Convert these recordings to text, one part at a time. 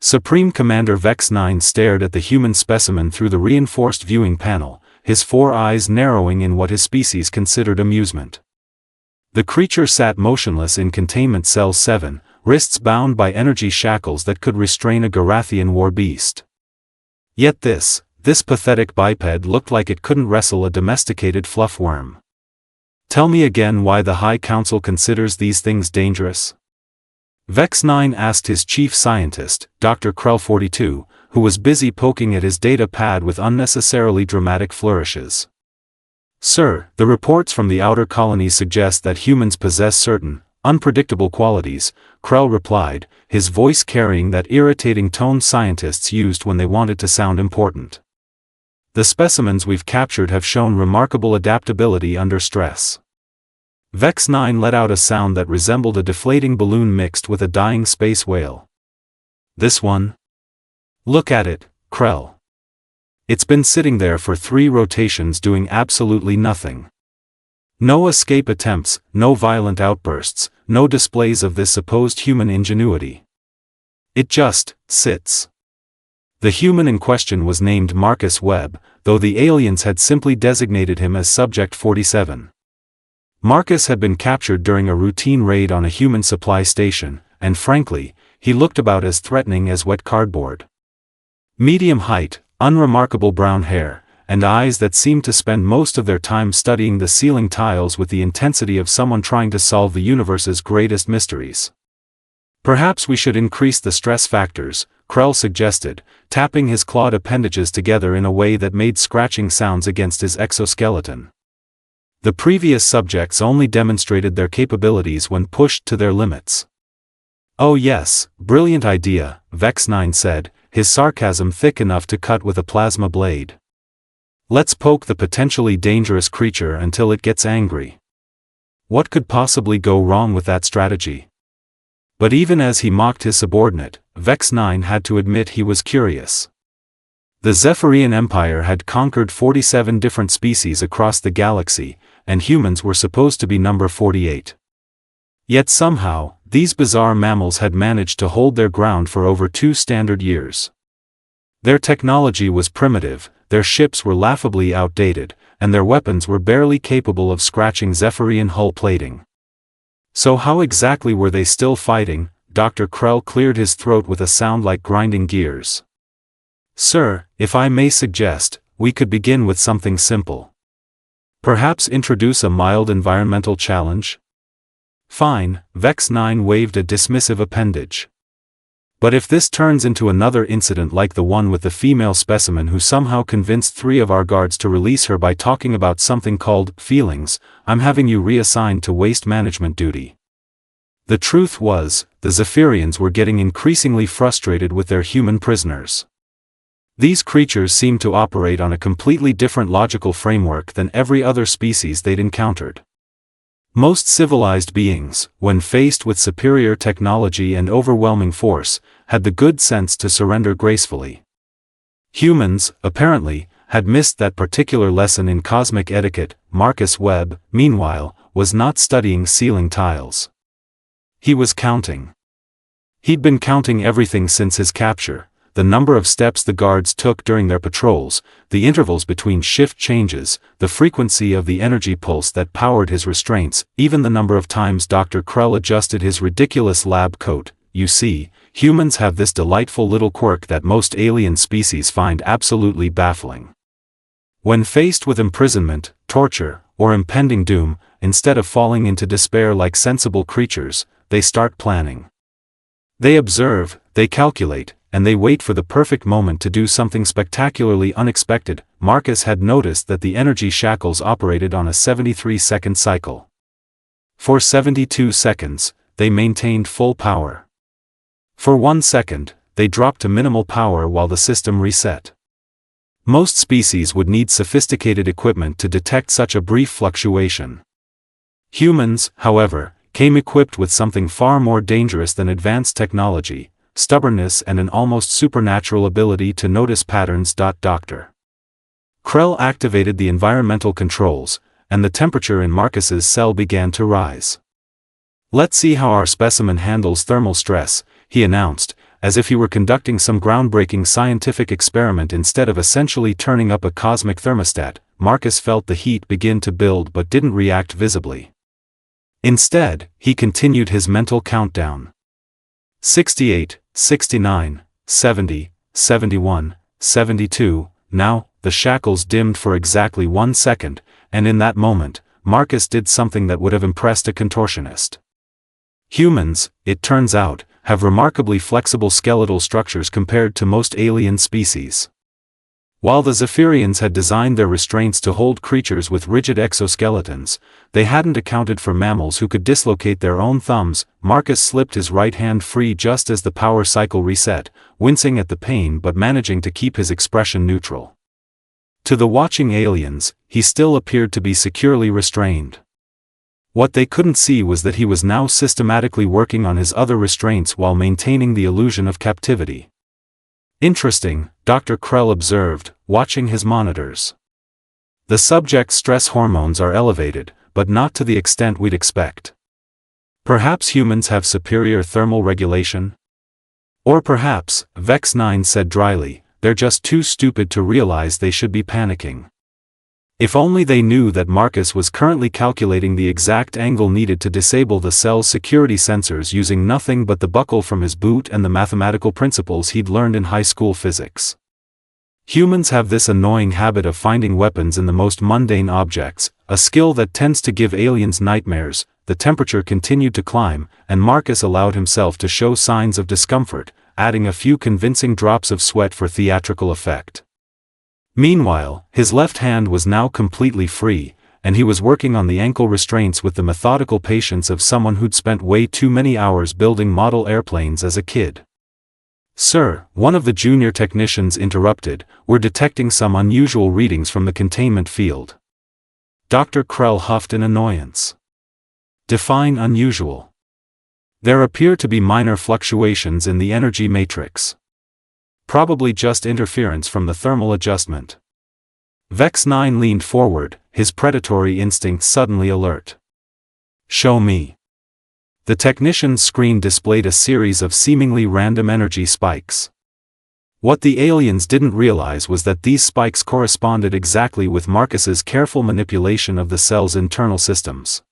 Supreme Commander Vex-9 stared at the human specimen through the reinforced viewing panel, his 4 eyes narrowing in what his species considered amusement. The creature sat motionless in Containment Cell 7, wrists bound by energy shackles that could restrain a Garathian war beast. Yet this pathetic biped looked like it couldn't wrestle a domesticated fluff worm. Tell me again why the High Council considers these things dangerous? Vex-9 asked his chief scientist, Dr. Krell-42, who was busy poking at his data pad with unnecessarily dramatic flourishes. Sir, the reports from the outer colonies suggest that humans possess certain, unpredictable qualities, Krell replied, his voice carrying that irritating tone scientists used when they wanted to sound important. The specimens we've captured have shown remarkable adaptability under stress. Vex-9 let out a sound that resembled a deflating balloon mixed with a dying space whale. This one? Look at it, Krell. It's been sitting there for 3 rotations doing absolutely nothing. No escape attempts, no violent outbursts, no displays of this supposed human ingenuity. It just sits. The human in question was named Marcus Webb, though the aliens had simply designated him as Subject 47. Marcus had been captured during a routine raid on a human supply station, and frankly, he looked about as threatening as wet cardboard. Medium height, unremarkable brown hair, and eyes that seemed to spend most of their time studying the ceiling tiles with the intensity of someone trying to solve the universe's greatest mysteries. Perhaps we should increase the stress factors, Krell suggested, tapping his clawed appendages together in a way that made scratching sounds against his exoskeleton. The previous subjects only demonstrated their capabilities when pushed to their limits. Oh yes, brilliant idea, Vex-9 said, his sarcasm thick enough to cut with a plasma blade. Let's poke the potentially dangerous creature until it gets angry. What could possibly go wrong with that strategy? But even as he mocked his subordinate, Vex-9 had to admit he was curious. The Zephyrian Empire had conquered 47 different species across the galaxy, and humans were supposed to be number 48. Yet somehow, these bizarre mammals had managed to hold their ground for over 2 standard years. Their technology was primitive, their ships were laughably outdated, and their weapons were barely capable of scratching Zephyrian hull plating. So how exactly were they still fighting? Dr. Krell cleared his throat with a sound like grinding gears. Sir, if I may suggest, we could begin with something simple. Perhaps introduce a mild environmental challenge? Fine, Vex-9 waved a dismissive appendage. But if this turns into another incident like the one with the female specimen who somehow convinced 3 of our guards to release her by talking about something called feelings, I'm having you reassigned to waste management duty. The truth was, the Zephyrians were getting increasingly frustrated with their human prisoners. These creatures seemed to operate on a completely different logical framework than every other species they'd encountered. Most civilized beings, when faced with superior technology and overwhelming force, had the good sense to surrender gracefully. Humans, apparently, had missed that particular lesson in cosmic etiquette. Marcus Webb, meanwhile, was not studying ceiling tiles. He was counting. He'd been counting everything since his capture: the number of steps the guards took during their patrols, the intervals between shift changes, the frequency of the energy pulse that powered his restraints, even the number of times Dr. Krell adjusted his ridiculous lab coat. You see, humans have this delightful little quirk that most alien species find absolutely baffling. When faced with imprisonment, torture, or impending doom, instead of falling into despair like sensible creatures, they start planning. They observe, they calculate, and they wait for the perfect moment to do something spectacularly unexpected. Marcus had noticed that the energy shackles operated on a 73-second cycle. For 72 seconds, they maintained full power. For 1 second, they dropped to minimal power while the system reset. Most species would need sophisticated equipment to detect such a brief fluctuation. Humans, however, came equipped with something far more dangerous than advanced technology: stubbornness and an almost supernatural ability to notice patterns. Dr. Krell activated the environmental controls, and the temperature in Marcus's cell began to rise. Let's see how our specimen handles thermal stress, he announced, as if he were conducting some groundbreaking scientific experiment instead of essentially turning up a cosmic thermostat. Marcus felt the heat begin to build but didn't react visibly. Instead, he continued his mental countdown. 68, 69, 70, 71, 72, now, the shackles dimmed for exactly 1 second, and in that moment, Marcus did something that would have impressed a contortionist. Humans, it turns out, have remarkably flexible skeletal structures compared to most alien species. While the Zephyrians had designed their restraints to hold creatures with rigid exoskeletons, they hadn't accounted for mammals who could dislocate their own thumbs. Marcus slipped his right hand free just as the power cycle reset, wincing at the pain but managing to keep his expression neutral. To the watching aliens, he still appeared to be securely restrained. What they couldn't see was that he was now systematically working on his other restraints while maintaining the illusion of captivity. Interesting, Dr. Krell observed, watching his monitors. The subject's stress hormones are elevated, but not to the extent we'd expect. Perhaps humans have superior thermal regulation? Or perhaps, Vex 9 said dryly, they're just too stupid to realize they should be panicking. If only they knew that Marcus was currently calculating the exact angle needed to disable the cell's security sensors using nothing but the buckle from his boot and the mathematical principles he'd learned in high school physics. Humans have this annoying habit of finding weapons in the most mundane objects, a skill that tends to give aliens nightmares. The temperature continued to climb, and Marcus allowed himself to show signs of discomfort, adding a few convincing drops of sweat for theatrical effect. Meanwhile, his left hand was now completely free, and he was working on the ankle restraints with the methodical patience of someone who'd spent way too many hours building model airplanes as a kid. "Sir," one of the junior technicians interrupted, "we're detecting some unusual readings from the containment field." Dr. Krell huffed in annoyance. "Define unusual." "There appear to be minor fluctuations in the energy matrix. Probably just interference from the thermal adjustment." Vex 9 leaned forward, his predatory instinct suddenly alert. "Show me." The technician's screen displayed a series of seemingly random energy spikes. What the aliens didn't realize was that these spikes corresponded exactly with Marcus's careful manipulation of the cell's internal systems.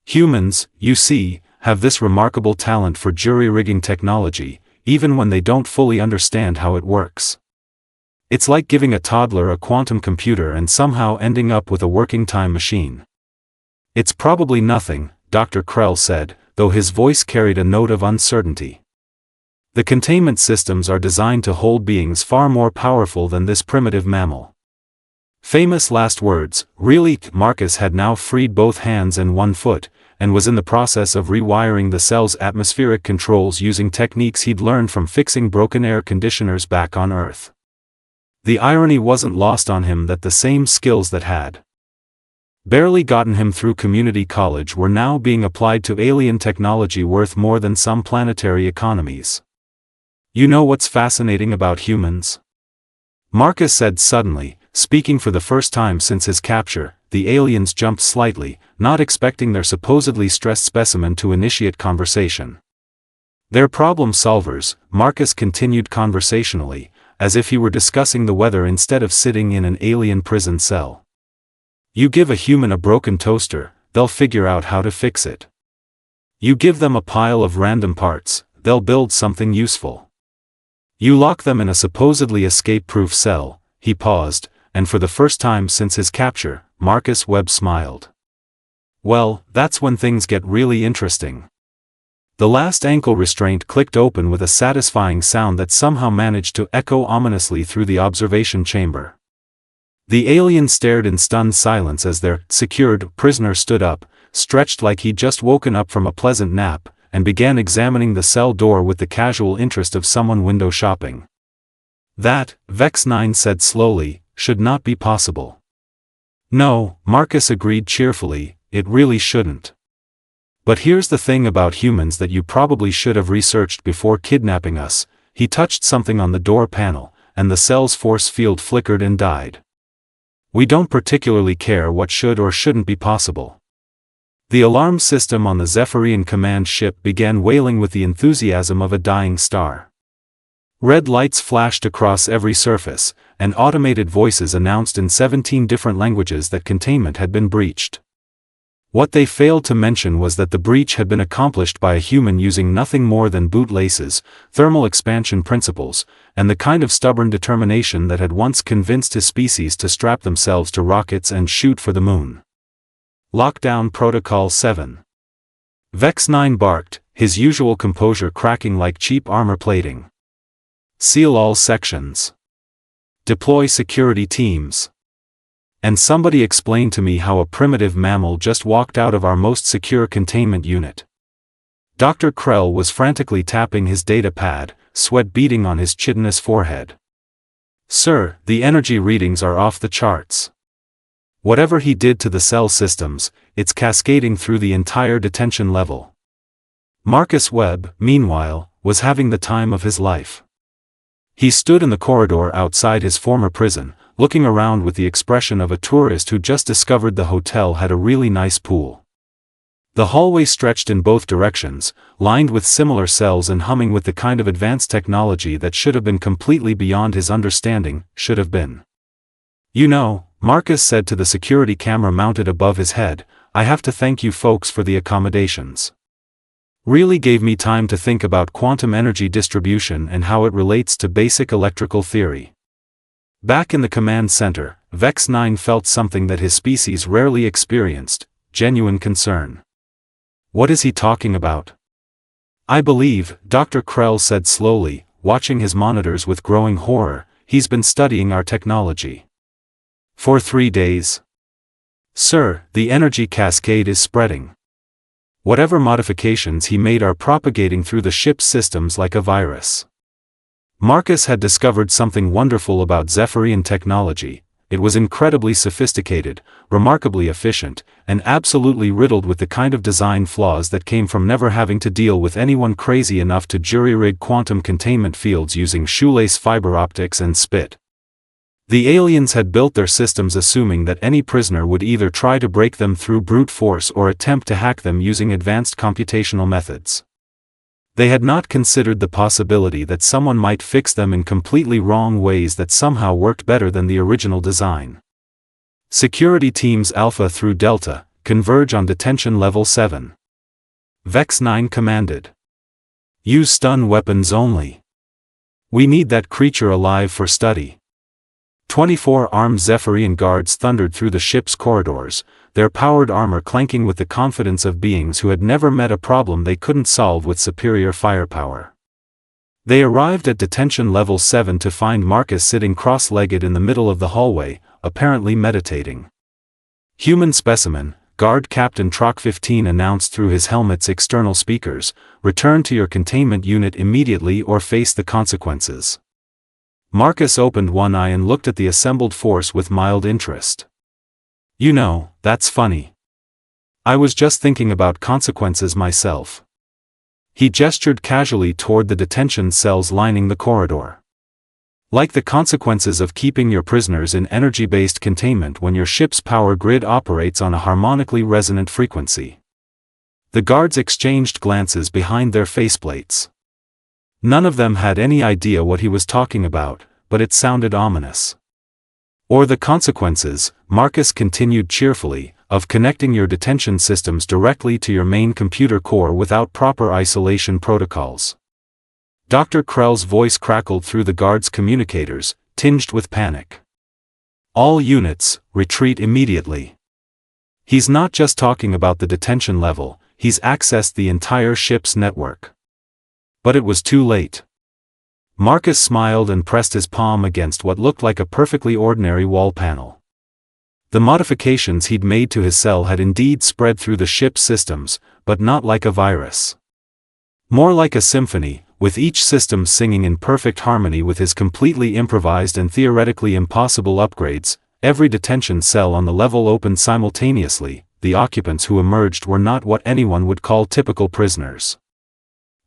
Humans, you see, have this remarkable talent for jury-rigging technology, even when they don't fully understand how it works. It's like giving a toddler a quantum computer and somehow ending up with a working time machine. "It's probably nothing," Dr. Krell said, though his voice carried a note of uncertainty. "The containment systems are designed to hold beings far more powerful than this primitive mammal." Famous last words, really. Marcus had now freed both hands and one foot, and was in the process of rewiring the cell's atmospheric controls using techniques he'd learned from fixing broken air conditioners back on Earth. The irony wasn't lost on him that the same skills that had barely gotten him through community college were now being applied to alien technology worth more than some planetary economies. "You know what's fascinating about humans?" Marcus said suddenly, speaking for the first time since his capture. The aliens jumped slightly, not expecting their supposedly stressed specimen to initiate conversation. "They're problem solvers," Marcus continued conversationally, as if he were discussing the weather instead of sitting in an alien prison cell. "You give a human a broken toaster, they'll figure out how to fix it. You give them a pile of random parts, they'll build something useful. You lock them in a supposedly escape-proof cell." He paused, and for the first time since his capture, Marcus Webb smiled. "Well, that's when things get really interesting." The last ankle restraint clicked open with a satisfying sound that somehow managed to echo ominously through the observation chamber. The alien stared in stunned silence as their secured prisoner stood up, stretched like he'd just woken up from a pleasant nap, and began examining the cell door with the casual interest of someone window shopping. "That," Vex 9 said slowly, "should not be possible." "No," Marcus agreed cheerfully, "it really shouldn't. But here's the thing about humans that you probably should have researched before kidnapping us." He touched something on the door panel, and the cell's force field flickered and died. "We don't particularly care what should or shouldn't be possible." The alarm system on the Zephyrian command ship began wailing with the enthusiasm of a dying star. Red lights flashed across every surface, and automated voices announced in 17 different languages that containment had been breached. What they failed to mention was that the breach had been accomplished by a human using nothing more than bootlaces, thermal expansion principles, and the kind of stubborn determination that had once convinced his species to strap themselves to rockets and shoot for the moon. Lockdown Protocol 7. Vex 9 barked, his usual composure cracking like cheap armor plating. Seal all sections. Deploy security teams. And somebody explained to me how a primitive mammal just walked out of our most secure containment unit. Dr. Krell was frantically tapping his data pad, sweat beading on his chitinous forehead. Sir, the energy readings are off the charts. Whatever he did to the cell systems, it's cascading through the entire detention level. Marcus Webb, meanwhile, was having the time of his life. He stood in the corridor outside his former prison, looking around with the expression of a tourist who just discovered the hotel had a really nice pool. The hallway stretched in both directions, lined with similar cells and humming with the kind of advanced technology that should have been completely beyond his understanding, should have been. You know, Marcus said to the security camera mounted above his head, I have to thank you folks for the accommodations. Really gave me time to think about quantum energy distribution and how it relates to basic electrical theory. Back in the command center, Vex 9 felt something that his species rarely experienced, genuine concern. What is he talking about? I believe, Dr. Krell said slowly, watching his monitors with growing horror, he's been studying our technology. For 3 days? Sir, the energy cascade is spreading. Whatever modifications he made are propagating through the ship's systems like a virus. Marcus had discovered something wonderful about Zephyrian technology. It was incredibly sophisticated, remarkably efficient, and absolutely riddled with the kind of design flaws that came from never having to deal with anyone crazy enough to jury-rig quantum containment fields using shoelace fiber optics and spit. The aliens had built their systems assuming that any prisoner would either try to break them through brute force or attempt to hack them using advanced computational methods. They had not considered the possibility that someone might fix them in completely wrong ways that somehow worked better than the original design. Security teams Alpha through Delta, converge on detention level 7. Vex 9 commanded. Use stun weapons only. We need that creature alive for study. 24 armed Zephyrian guards thundered through the ship's corridors, their powered armor clanking with the confidence of beings who had never met a problem they couldn't solve with superior firepower. They arrived at detention level 7 to find Marcus sitting cross-legged in the middle of the hallway, apparently meditating. Human specimen, Guard Captain Troc 15 announced through his helmet's external speakers, return to your containment unit immediately or face the consequences. Marcus opened one eye and looked at the assembled force with mild interest. You know, that's funny. I was just thinking about consequences myself. He gestured casually toward the detention cells lining the corridor. Like the consequences of keeping your prisoners in energy-based containment when your ship's power grid operates on a harmonically resonant frequency. The guards exchanged glances behind their faceplates. None of them had any idea what he was talking about, but it sounded ominous. Or the consequences, Marcus continued cheerfully, of connecting your detention systems directly to your main computer core without proper isolation protocols. Dr. Krell's voice crackled through the guards' communicators, tinged with panic. All units, retreat immediately. He's not just talking about the detention level, he's accessed the entire ship's network. But it was too late. Marcus smiled and pressed his palm against what looked like a perfectly ordinary wall panel. The modifications he'd made to his cell had indeed spread through the ship's systems, but not like a virus. More like a symphony, with each system singing in perfect harmony with his completely improvised and theoretically impossible upgrades. Every detention cell on the level opened simultaneously. The occupants who emerged were not what anyone would call typical prisoners.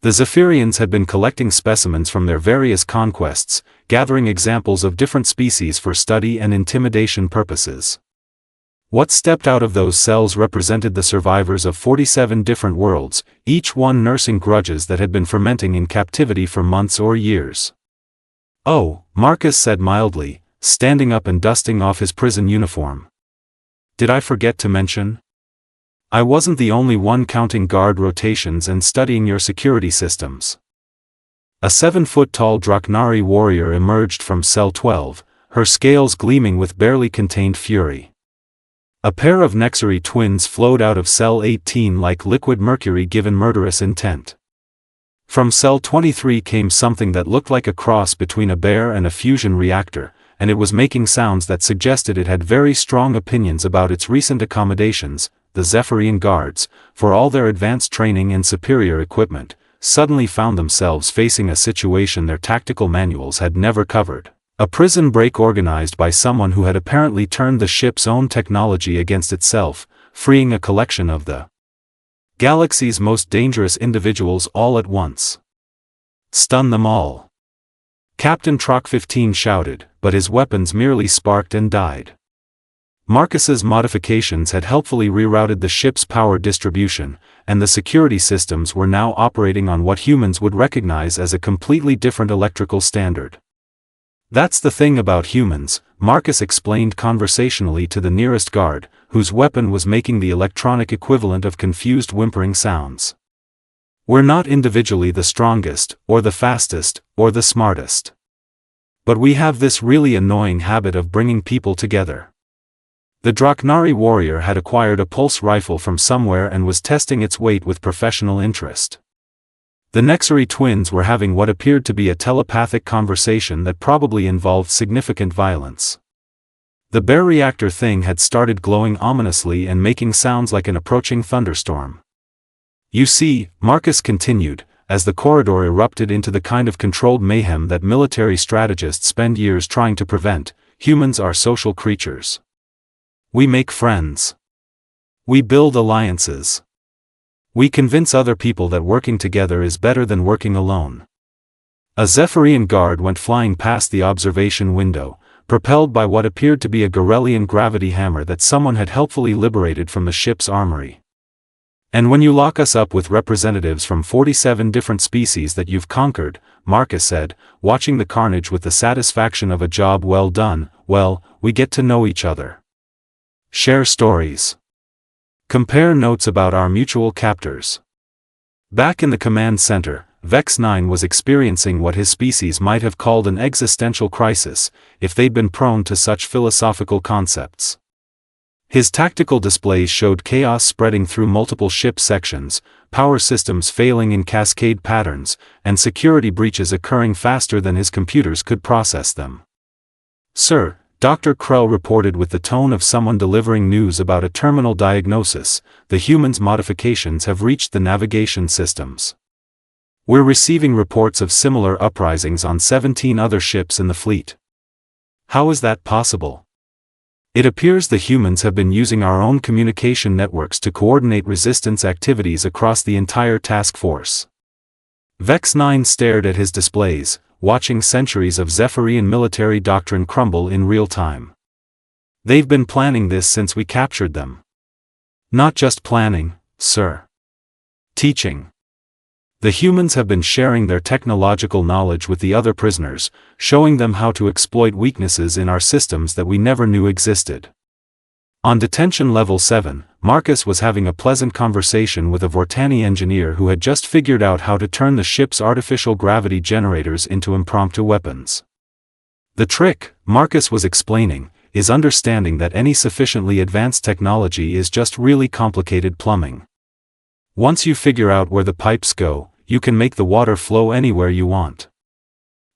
The Zephyrians had been collecting specimens from their various conquests, gathering examples of different species for study and intimidation purposes. What stepped out of those cells represented the survivors of 47 different worlds, each one nursing grudges that had been fermenting in captivity for months or years. "Oh," Marcus said mildly, standing up and dusting off his prison uniform. "Did I forget to mention? I wasn't the only one counting guard rotations and studying your security systems." A 7-foot-tall Draknari warrior emerged from cell 12, her scales gleaming with barely contained fury. A pair of Nexari twins flowed out of cell 18 like liquid mercury given murderous intent. From cell 23 came something that looked like a cross between a bear and a fusion reactor, and it was making sounds that suggested it had very strong opinions about its recent accommodations. The Zephyrian guards, for all their advanced training and superior equipment, suddenly found themselves facing a situation their tactical manuals had never covered. A prison break organized by someone who had apparently turned the ship's own technology against itself, freeing a collection of the galaxy's most dangerous individuals all at once. "Stun them all," Captain Troc 15 shouted, but his weapons merely sparked and died. Marcus's modifications had helpfully rerouted the ship's power distribution, and the security systems were now operating on what humans would recognize as a completely different electrical standard. "That's the thing about humans," Marcus explained conversationally to the nearest guard, whose weapon was making the electronic equivalent of confused whimpering sounds. "We're not individually the strongest, or the fastest, or the smartest. But we have this really annoying habit of bringing people together." The Draknari warrior had acquired a pulse rifle from somewhere and was testing its weight with professional interest. The Nexari twins were having what appeared to be a telepathic conversation that probably involved significant violence. The bear reactor thing had started glowing ominously and making sounds like an approaching thunderstorm. "You see," Marcus continued, as the corridor erupted into the kind of controlled mayhem that military strategists spend years trying to prevent, "humans are social creatures. We make friends. We build alliances. We convince other people that working together is better than working alone." A Zephyrian guard went flying past the observation window, propelled by what appeared to be a Gorelian gravity hammer that someone had helpfully liberated from the ship's armory. "And when you lock us up with representatives from 47 different species that you've conquered," Marcus said, watching the carnage with the satisfaction of a job well done, "well, we get to know each other. Share stories. Compare notes about our mutual captors." Back in the command center, Vex 9 was experiencing what his species might have called an existential crisis, if they'd been prone to such philosophical concepts. His tactical displays showed chaos spreading through multiple ship sections, power systems failing in cascade patterns, and security breaches occurring faster than his computers could process them. "Sir," Dr. Krell reported with the tone of someone delivering news about a terminal diagnosis, "the humans' modifications have reached the navigation systems. We're receiving reports of similar uprisings on 17 other ships in the fleet." "How is that possible?" "It appears the humans have been using our own communication networks to coordinate resistance activities across the entire task force." Vex 9 stared at his displays, watching centuries of Zephyrian military doctrine crumble in real time. "They've been planning this since we captured them." "Not just planning, sir. Teaching. The humans have been sharing their technological knowledge with the other prisoners, showing them how to exploit weaknesses in our systems that we never knew existed." On Detention Level 7, Marcus was having a pleasant conversation with a Vortani engineer who had just figured out how to turn the ship's artificial gravity generators into impromptu weapons. "The trick," Marcus was explaining, "is understanding that any sufficiently advanced technology is just really complicated plumbing. Once you figure out where the pipes go, you can make the water flow anywhere you want."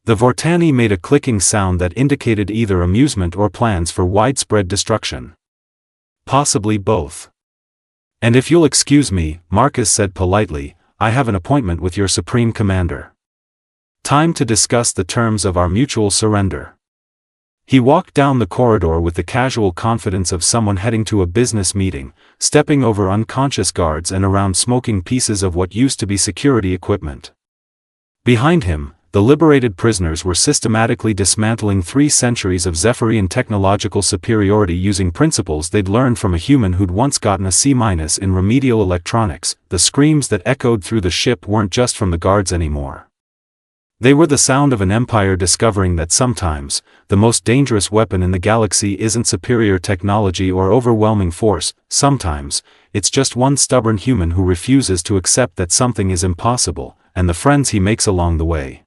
The Vortani made a clicking sound that indicated either amusement or plans for widespread destruction. "Possibly both. And if you'll excuse me," Marcus said politely, "I have an appointment with your Supreme Commander. Time to discuss the terms of our mutual surrender." He walked down the corridor with the casual confidence of someone heading to a business meeting, stepping over unconscious guards and around smoking pieces of what used to be security equipment. Behind him, the liberated prisoners were systematically dismantling 3 centuries of Zephyrian technological superiority using principles they'd learned from a human who'd once gotten a C- in remedial electronics. The screams that echoed through the ship weren't just from the guards anymore. They were the sound of an empire discovering that sometimes, the most dangerous weapon in the galaxy isn't superior technology or overwhelming force, sometimes, it's just one stubborn human who refuses to accept that something is impossible, and the friends he makes along the way.